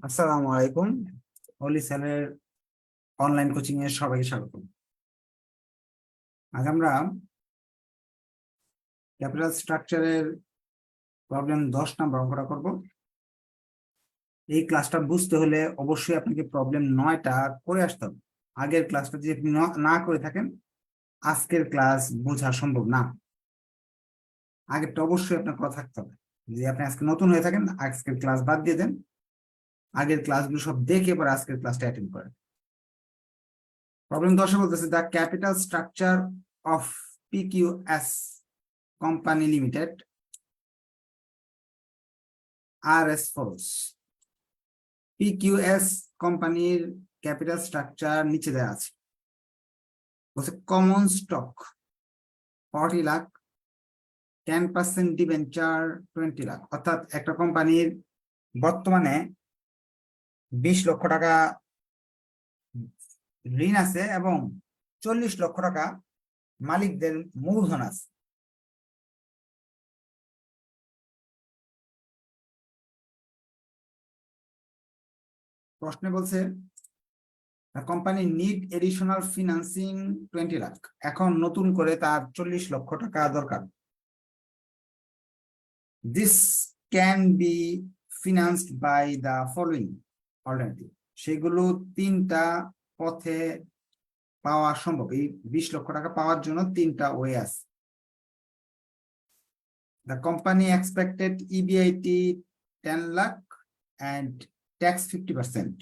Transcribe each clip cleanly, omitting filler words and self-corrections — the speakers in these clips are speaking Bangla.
আসসালামু আলাইকুম। অলি স্যারের অনলাইন কোচিং এর সবাইকে স্বাগত। আজ আমরা ক্যাপিটাল স্ট্রাকচারের প্রবলেম 10 নম্বর অঙ্কটা করব। এই ক্লাসটা বুঝতে হলে অবশ্যই আপনাকে প্রবলেম 9টা করে আসতে হবে। আগের ক্লাসটা যদি আপনি না করে থাকেন, আজকের ক্লাস বোঝা সম্ভব না। আগেরটা অবশ্যই আপনার করা থাকতে হবে। যদি আপনি আজকে নতুন হয়ে থাকেন, আজকের ক্লাস বাদ দিয়ে দেন, আগের ক্লাসগুলো সব দেখে পরে আজকের ক্লাসটা অ্যাটেন্ড করেন। প্রবলেম 10 বলতেছে the capital structure of PQS company limited are as follows. PQS কোম্পানির ক্যাপিটাল স্ট্রাকচার নিচে দেওয়া আছে। বলছে common stock 40 lakh, 10% debenture 20 lakh. অর্থাৎ একটা কোম্পানির বর্তমানে 20 লক্ষ টাকা ঋণ আছে এবং 40 লক্ষ টাকা মালিকদের মূলধন আছে। প্রশ্নে বলছে company need additional financing 20 lakh. এখন নতুন করে তার 40 লক্ষ টাকা দরকার। This can be financed by the following alternative. সেগুলো 3টা পথে পাওয়া সম্ভব। এই 20 লক্ষ টাকা পাওয়ার জন্য 3টা ওয়ে আছে। The company expected EBIT 10 lakh and tax 50%।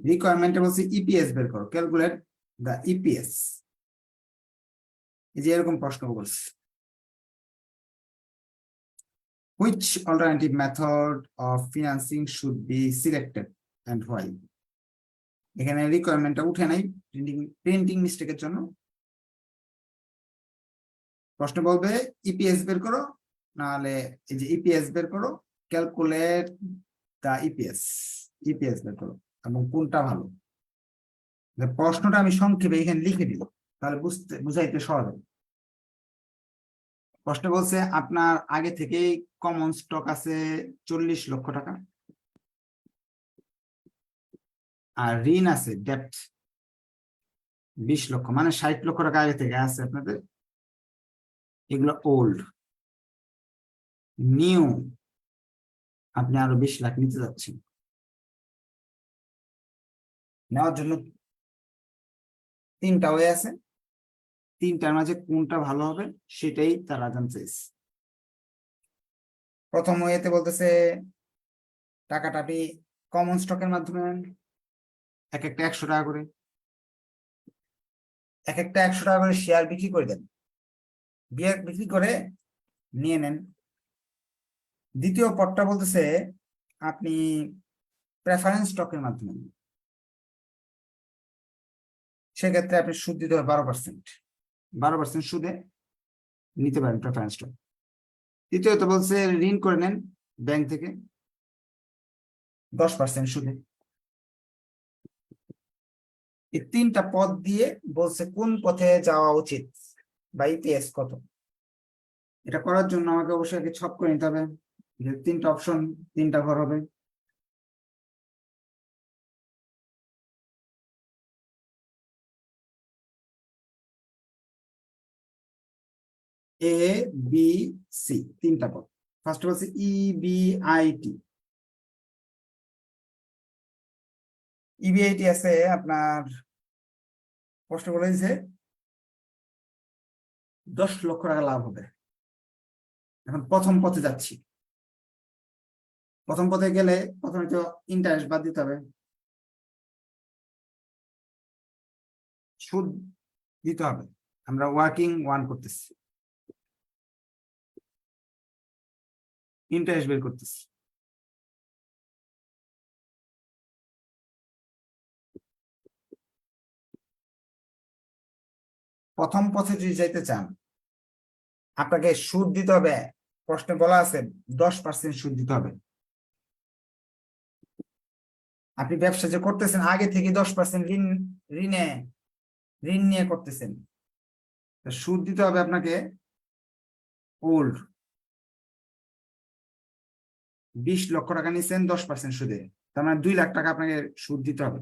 রিকোয়ারমেন্টে বলছে ইপিএস বের করো, ক্যালকুলেট দ্য ইপিএস। এই যে এরকম প্রশ্ন বলছে, which alternative method of financing should be selected and why? এখানে রিকোয়ারমেন্টটা উঠে নাই প্রিন্টিং মিস্টেকের জন্য। প্রশ্ন বলবে ইপিএস বের করো, নাহলে এই যে ইপিএস বের করো, ক্যালকুলেট দা ইপিএস বের করো এবং কোনটা ভালো। প্রশ্নটা আমি সংক্ষেপে এখানে লিখে দিব, তাহলে বুঝাইতে সহজ হবে। প্রশ্ন বলছে আপনার আগে থেকেই কমন স্টক আছে 40 লক্ষ টাকা, আর ঋণ আছে ডেপ্ট 20 লক্ষ, মানে 60 লক্ষ টাকা আগে থেকে আছে আপনাদের। এগুলো ওল্ড। নিউ আপনি আরো 20 লাখ নিতে যাচ্ছেন। নেওয়ার জন্য 3টা ওয়ে আছে, 3টার মাঝে কোনটা ভালো হবে সেটাই তারা জানতে চাইছে। প্রথম ওয়েতে বলতেছে টাকাটা আপনি কমন স্টকের মাধ্যমে এক একটা 100 টাকা করে, এক একটা 100 টাকা করে শেয়ার বিক্রি করে দেন, বিক্রি করে নিয়ে নেন। দ্বিতীয় পথটা বলতেছে আপনি প্রেফারেন্স স্টকের মাধ্যমে, সেক্ষেত্রে আপনি সুদ দিতে হবে 12% সুদে নিতে পারেন প্রেফারেন্স স্টক। তৃতীয়ত বলছে ঋণ করে নেন ব্যাংক থেকে 10% সুদে। এই 3টা পথ দিয়ে বলছে কোন পথে যাওয়া উচিত বা ইপিএস কত। এটা করার জন্য আমাকে অবশ্যই আগে ছক করে নিতে হবে, যে 3টা অপশন 3টা ঘর হবে। এ বি সি 3টা পথ। ফার্স্ট বলছে ইবিআইটি। ইবিআইটি আছে আপনার, প্রশ্ন বলেছে 10 লক্ষ টাকা লাভ হবে। এখন প্রথম পথে যাচ্ছি, প্রথম পথে গেলে প্রথমে তো ইন্টারেস্ট বাদ দিতে হবে, সুদ দিতে হবে। আমরা ওয়ার্কিং 1 করতেছি, ইন্টারেস্ট বের করতেছি। প্রথম পথে যদি যাইতে চান আপনাকে সুদ দিতে হবে, প্রশ্নে বলা আছে 10% সুদ দিতে হবে। আপনি ব্যবসা যে করতেছেন আগে থেকে 10% ঋণ নিয়ে করতেছেন, সুদ দিতে হবে আপনাকে ওল্ড। 20 লক্ষ টাকা নিচ্ছেন 10% সুদে, তার মানে 2 লাখ টাকা আপনাকে সুদ দিতে হবে,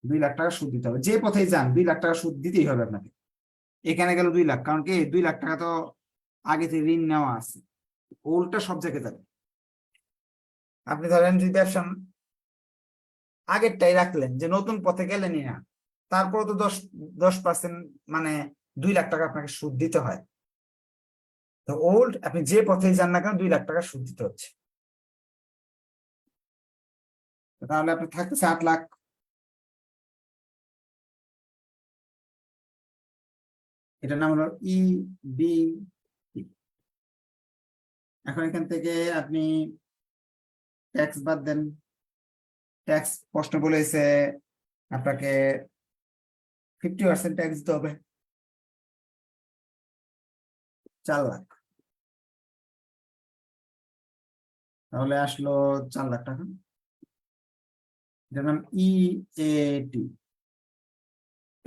2 লাখ টাকা সুদ দিতে হবে, যে পথেই যান 2 লাখ টাকা সুদ দিতেই হবে আপনাকে। এখানে গেল 2 লাখ, কারণ কি 2 লাখ টাকা তো আগে থেকে ঋণ নেওয়া আছে, ওলটা সব জায়গায় যাবে। আপনি ধরেন যদি ব্যবসা আগেরটাই রাখলেন, যে নতুন পথে গেলেনই না, তারপর তো 10% মানে 2 লাখ টাকা আপনাকে সুদ দিতে হয়। তো ওল্ড আপনি যে পথে যান না কেন 2 লাখ টাকা সুদ দিতে হচ্ছে। তাহলে আপনি থাকতেছে 8 লাখ। এটার নাম হলো বি। এখন এখান থেকে আপনি ট্যাক্স বাদ দেন। ট্যাক্স প্রশ্ন বলেছে আপনাকে 50% ট্যাক্স দিতে হবে, 4 লাখ। তাহলে আসলো 4 লাখ টাকা। এটার নাম ইএটি,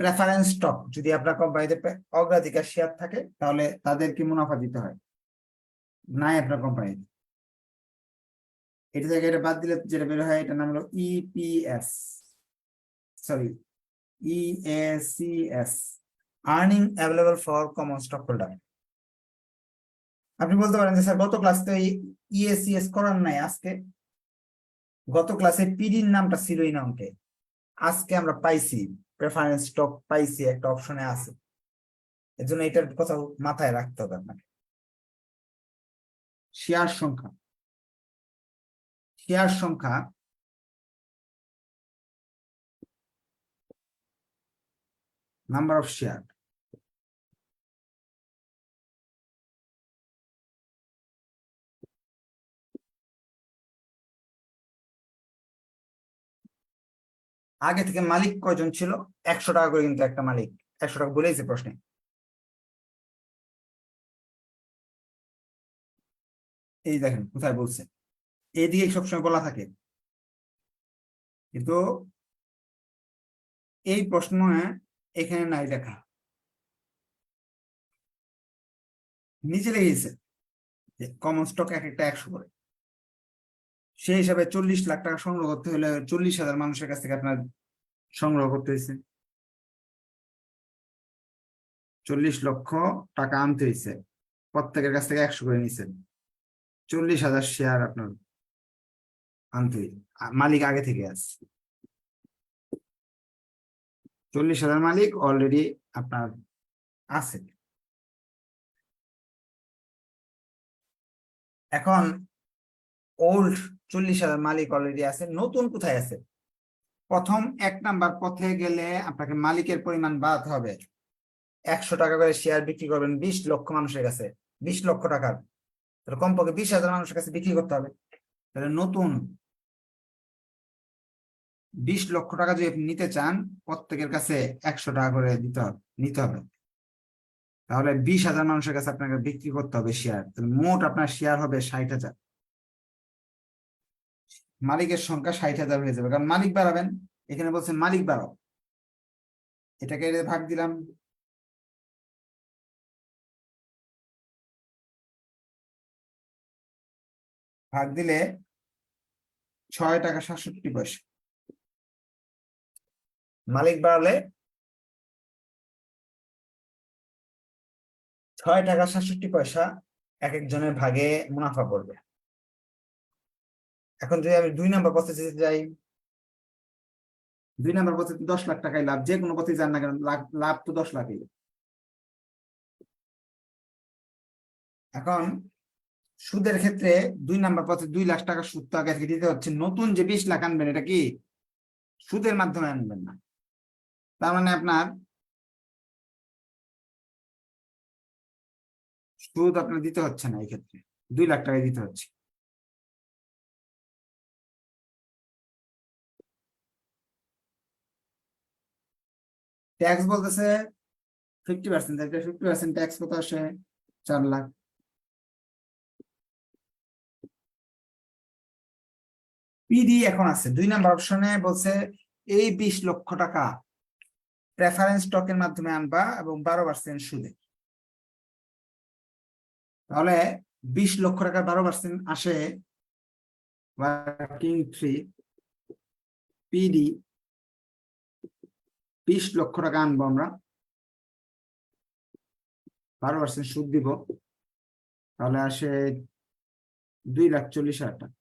প্রেফারেন্স স্টক। যদি আপনার কোম্পানিতে অগ্রাধিকার শেয়ার থাকে তাহলে তাদেরকে মুনাফা দিতে হয়, নাই আপনার কোম্পানিতে। এটা থেকে এটা বাদ দিলে যেটা বের হয় এটার নাম হলো EPS, sorry ইএসিএস, earning available for common stock holder. আপনি বলতে পারেন যে স্যার গত ক্লাস তো ইএসিএস করার নাই, আজকে গত ক্লাসে পিডির নামটা ছিলই না অঙ্কে, আজকে আমরা পাইছি প্রেফারেন্স স্টক পাইছি, একটা অপশনে আছে, এর জন্য এটার কথা মাথায় রাখতে হবে আপনাকে। শেয়ার সংখ্যা, শেয়ার সংখ্যা নাম্বার অফ শেয়ার, আগে থেকে মালিক কয়জন ছিল? 100 টাকা করে, কিন্তু একটা মালিক 100 টাকা বলেইছে প্রশ্নে। এই দেখেন কোথায় বলছে, এইদিকে সবসময় বলা থাকে, কিন্তু এই প্রশ্ন এখানে নাই লেখা, নিচে লেগেছে যে কমন স্টক এক একটা 100 করে। সেই হিসাবে 40 লাখ টাকা সংগ্রহ করতে হলে 40,000 মানুষের কাছ থেকে আপনার সংগ্রহ করতে হয়েছে, 40 লক্ষ টাকা আনতে হয়েছে, প্রত্যেকের কাছ থেকে 100 করে নিছেন, 40,000 শেয়ার আপনার আনতে হয়েছে, মালিক আগে থেকে আছে, 40,000 মালিক অলরেডি আপনার আছে। এখন ওল্ড 40,000 মালিক অলরেডি আছে, নতুন কোথায় আছে? প্রথম 1 নাম্বার পথে গেলে আপনাকে মালিকের পরিমাণ বাড়াতে হবে। 100 টাকা করে শেয়ার বিক্রি করবেন 20 লক্ষ মানুষের কাছে, 20 লক্ষ টাকার, তাহলে কমপক্ষে 20,000 মানুষের কাছে বিক্রি করতে হবে। তাহলে নতুন 20 লক্ষ টাকা যদি আপনি নিতে চান, প্রত্যেকের কাছে 100 টাকা করে নিতে হবে, তাহলে 20,000 মানুষের কাছে আপনাকে বিক্রি করতে হবে শেয়ার, তাহলে মোট আপনার শেয়ার হবে 60,000। মালিকের সংখ্যা 60,000 হয়ে যাবে, কারণ মালিক বাড়াবেন, এখানে বলছেন মালিক বাড়াও, এটাকে ভাগ দিলাম, ভাগ দিলে 6 টাকা 67 পয়সা। মালিক বাড়ালে 6 টাকা 67 পয়সা এক একজনের ভাগে মুনাফা পড়বে। এখন যদি আমি 2 নাম্বার পথে যেতে যাই, 2 নাম্বার পথে 10 লাখ টাকায় লাভ, যে কোনো পথে যান না কেন লাভ তো 10 লাখই। এখন সুদের ক্ষেত্রে 2 নাম্বার পথে 2 লাখ টাকা সুদ তো আগে থেকে দিতে হচ্ছে, নতুন যে 20 লাখ আনবেন এটা কি সুদের মাধ্যমে আনবেন না, তার মানে আপনার সুদ আপনার দিতে হচ্ছে না, এই ক্ষেত্রে 2 লাখ টাকা দিতে হচ্ছে। ট্যাক্স বলতেছে 50%, 50% ট্যাক্স কত আসে? 4 লাখ। পিডি এখন আছে 2 নাম্বার অপশনে, বলছে এই 20 লক্ষ টাকা প্রেফারেন্স স্টকের মাধ্যমে আনবা এবং 12% সুদে। তাহলে 20 লক্ষ টাকার 12% আসে ওয়ার্কিং ফ্রি পিডি 20 লক্ষ টাকা আনবো আমরা, 12% সুদ দিব, তাহলে আসে 2,40,000 টাকা।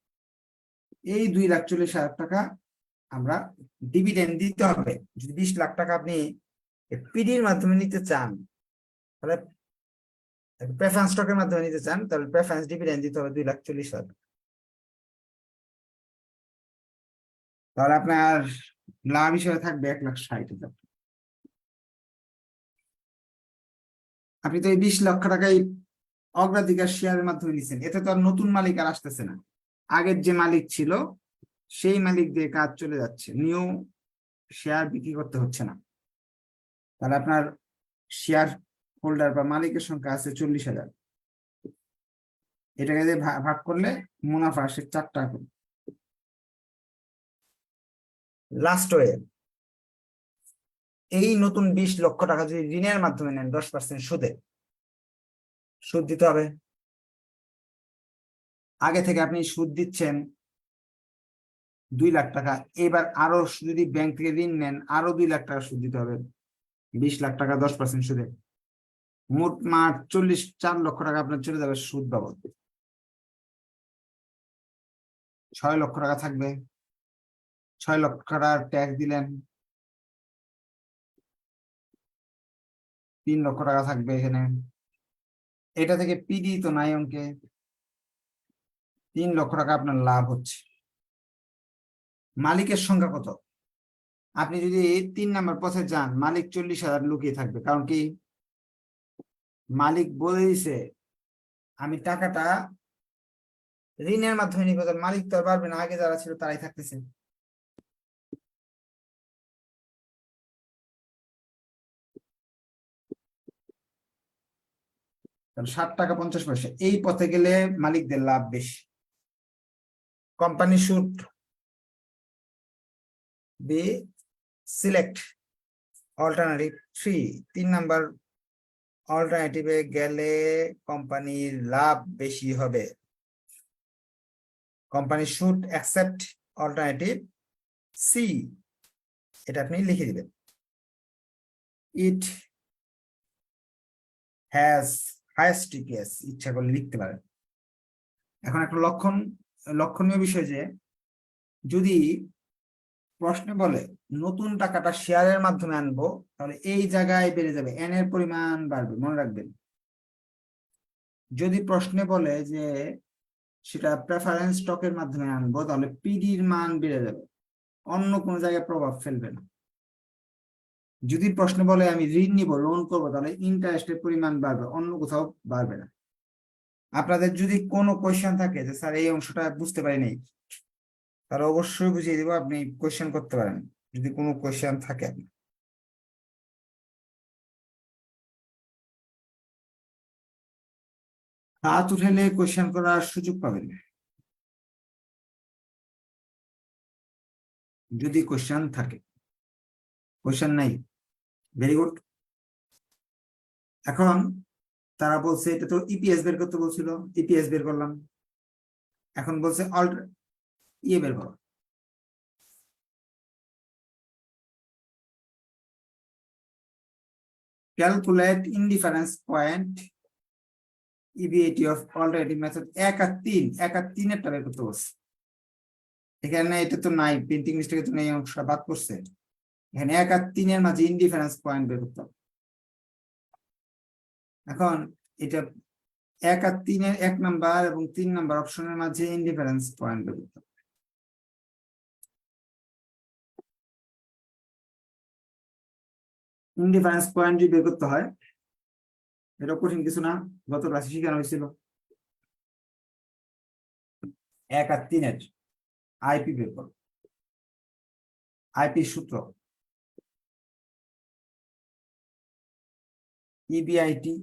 এই 2,40,000 টাকা আমরা ডিভিডেন্ড দিতে হবে। যদি 20 লাখ টাকা আপনি পিডির মাধ্যমে নিতে চান, তাহলে প্রেফারেন্স স্টকের মাধ্যমে নিতে চান, তাহলে প্রেফারেন্স ডিভিডেন্ড দিতে হবে 2,40,000। তাহলে আপনার লাভ হিসেবে থাকবে 1,60,000। আপনি তো এই 20 লক্ষ টাকাই অগ্রাধিকার শেয়ারের মাধ্যমে নিচ্ছেন, এতে তো আর নতুন মালিক আর আসতেছে না, আগের যে মালিক ছিল সেই মালিক দিয়ে কাজ চলে যাচ্ছে, নিউ শেয়ার বিক্রি করতে হচ্ছে না। তাহলে আপনার শেয়ার হোল্ডার বা মালিকের সংখ্যা আছে 40,000। এটাকে দিয়ে ভাগ করলে মুনাফা আসে 4 টাকা করে। লাস্ট ওয়ে, এই নতুন 20 লক্ষ টাকা যদি ঋণের মাধ্যমে নেন 10% সুদে, সুদ দিতে হবে। আগে থেকে আপনি সুদ দিচ্ছেন 2 লাখ টাকা, এবার আরো যদি ব্যাংক থেকে ঋণ নেন আরো 2 লাখ টাকা সুদ দিতে হবে। 20 লাখ টাকা 10% সুদে, মোট মাঠ 4 লক্ষ টাকা আপনার চলে যাবে সুদ বাবদ। 6 লক্ষ টাকা থাকবে, 6 লক্ষ টাকার ট্যাক্স দিলেন, 3 লক্ষ টাকা থাকবে এখানে। এটা থেকে পিডি তো নাই অঙ্কে, 3 লক্ষ টাকা আপনার লাভ হচ্ছে। মালিকের সংখ্যা কত? আপনি যদি 3 নম্বর পথে যান, মালিক 40,000 লুকিয়ে থাকবে। কারণ কি, মালিক বলে দিছে আমি টাকাটা ঋণের মাধ্যমে নিব, মালিক তো আর পারবে না, আগে যারা ছিল তারাই থাকতেছে। তাহলে 7 টাকা 50 পয়সা, এই পথে গেলে মালিকদের লাভ বেশি। Company should be select alternative 3, 3 নম্বর অল্টারনেটিভে গেলে কোম্পানির লাভ বেশি হবে। Company should accept alternative C, এটা আপনি লিখে দিবেন। ইট হ্যাজ হাইয়েস্ট টিপিএস, ইচ্ছা করলে লিখতে পারেন। এখন একটা লক্ষণীয় বিষয় যে যদি প্রশ্নে বলে নতুন টাকাটা শেয়ারের মাধ্যমে আনবো, তাহলে এই জায়গায় বেড়ে যাবে, এন এর পরিমাণ বাড়বে, মনে রাখবেন। যদি প্রশ্নে বলে যে সেটা প্রেফারেন্স স্টকের মাধ্যমে আনবো, তাহলে পিডির মান বেড়ে যাবে, অন্য কোনো জায়গায় প্রভাব ফেলবে না। যদি প্রশ্ন বলে আমি ঋণ নিব, লোন করবো, তাহলে ইন্টারেস্টের পরিমাণ বাড়বে, অন্য কোথাও বাড়বে না। আপনাদের যদি কোনো কোয়েশ্চেন থাকে যে স্যার এই অংশটা বুঝতে পারি নাই, তাহলে অবশ্যই বুঝিয়ে দিব, আপনি কোয়েশ্চেন করতে পারেন যদি কোনো কোয়েশ্চেন থাকে। হাত উঠাইলে কোয়েশ্চেন করার সুযোগ পাবেন যদি কোয়েশ্চেন থাকে। কোয়েশ্চেন নাই, ভেরি গুড। এখন তারা বলছে এটা তো ইপিএস বের করতে বলছিল, ইপিএস বের করলাম। এখন বলছে ইয়ে বের করো, calculate indifference point EBIT of alternative method 1 আর 3, 1 আর 3 এরটা বের করতে বলছে। এখানে এটা তো নাই, প্রিন্টিং মিস্টেকে তো এই অংশটা বাদ করছে। এখানে 1 আর 3 এর মাঝে ইনডিফারেন্স পয়েন্ট বের করতে হবে। এখন এটা 1 আর 3 এর 1 নাম্বার এবং 3 নাম্বার অপশনের মাঝে ইনডিফারেন্স পয়েন্ট বের করতে হবে। ইনডিফারেন্স পয়েন্ট যদি বের করতে হয়, এটা কঠিন কিছু না, গত ক্লাসে শেখানো হয়েছিল। 1 আর 3 এর আইপি বের করো, আইপি সূত্র ইবিআইটি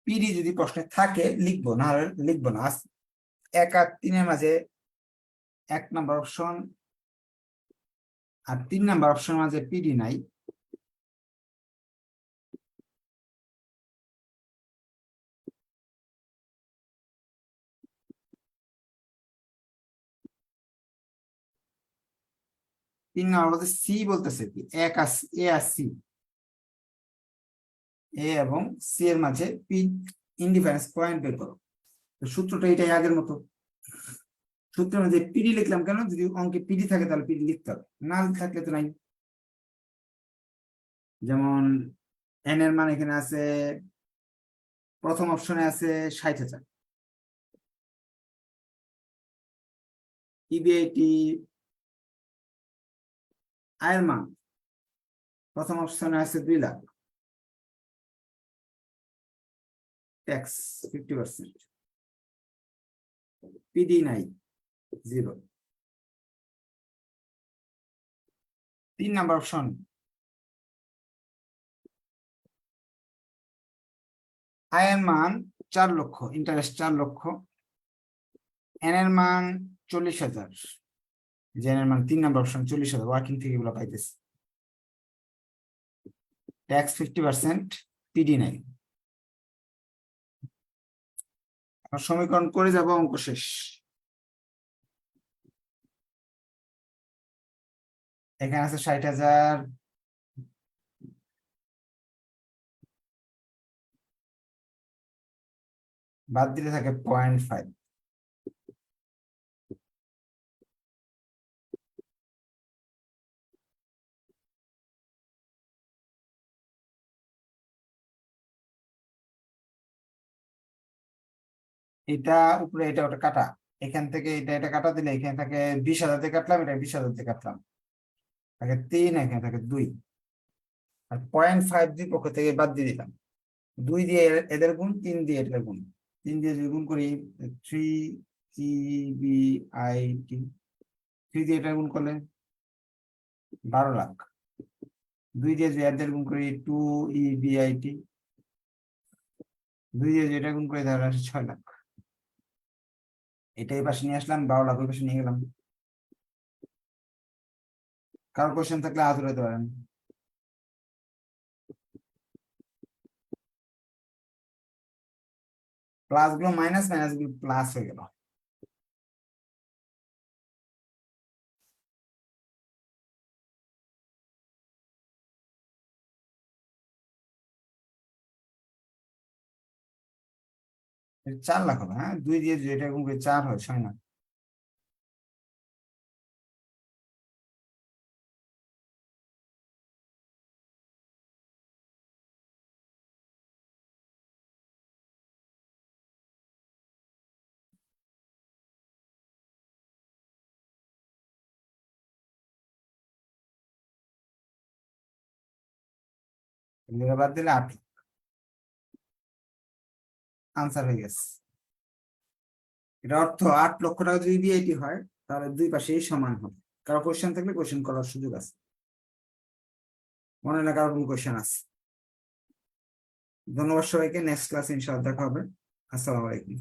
পিডি যদি প্রশ্নে থাকে লিখবো, না হলে লিখবো না। 1 আর 3 এর মাঝে 1 নাম্বার অপশন আর 3 নাম্বার অপশন মাঝে পিডি নাই, তিন নাম্বার বলতে সি বলতেছে কি এক আর এ আর সি, এ এবং সি এর মাঝে পি ইনডিফারেন্স পয়েন্ট বের করো। সূত্রটা এটাই আগের মতো, সূত্রের মধ্যে পিডি লিখলাম কেন, যদি অঙ্কে পিডি থাকে তাহলে পিডি লিখতে হবে, না থাকলে তো নাই। যেমন এন এর মান এখানে আছে, প্রথম অপশনে আছে 60,000, ইবিআইটি আয়ের মান প্রথম অপশনে আছে 2 লাখ, ট্যাক্স 50%, পিডি নাই 0। 3 নাম্বার অপশন, আয়ের মান 4 লক্ষ, ইন্টারেস্ট 4 লক্ষ, এন এর মান 40,000, জেন এর মান 3 নাম্বার অপশন 40,000, ওয়ার্কিং থেকে এগুলো পাইতেছে, ট্যাক্স 50%, পিডি নাই। সমীকরণ করে যাব, অঙ্ক শেষ। এখানে আছে 60,000, বাদ দিলে থাকে 0.5, এটা উপরে এটা ওটা কাটা, এখান থেকে এটা এটা কাটা দিলে এখানে থাকে 20,000 দিয়ে কাটলাম, এটা 20,000 দিয়ে কাটলাম, থাকে 3, এখানে থাকে 2, আর 0.5 দুই পক্ষ থেকে বাদ দিয়ে দিলাম, 2 দিয়ে এদের গুণ, 3 দিয়ে এদের গুণ, 3 দিয়ে যদি গুণ করি 3EBIT, 3 দিয়ে এটা গুণ করলে 12 লাখ, 2 দিয়ে যদি এদের গুণ করি 2EBIT, 2 দিয়ে যদি এটা গুণ করি তাহলে আসে 6 লাখ। এটা এই পাশে নিয়ে আসলাম, 12 লাখ ওই পাশে নিয়ে গেলাম। কারো কোশ্চেন থাকলে হাত উঠাতে পারেন। প্লাস গুলো মাইনাস, মাইনাস গুলো প্লাস হয়ে গেল। এটা 4 লাখ হবে, হ্যাঁ 2 দিয়ে যেটা গুণ করে 4 হয় 6 না। এগুলো বাদ দিলে 8, আনসার হয়ে গেছে। এটা অর্থ 8 লক্ষ টাকা যদি বিআইটি হয় তাহলে দুই পাশেই সমান হবে। কারো কোশ্চেন থাকলে কোশ্চেন করার সুযোগ আছে, মনে না কারো কোনো কোশ্চেন আছে। ধন্যবাদ সবাইকে, নেক্সট ক্লাসে ইনশাআল্লাহ দেখা হবে। আসসালামু আলাইকুম।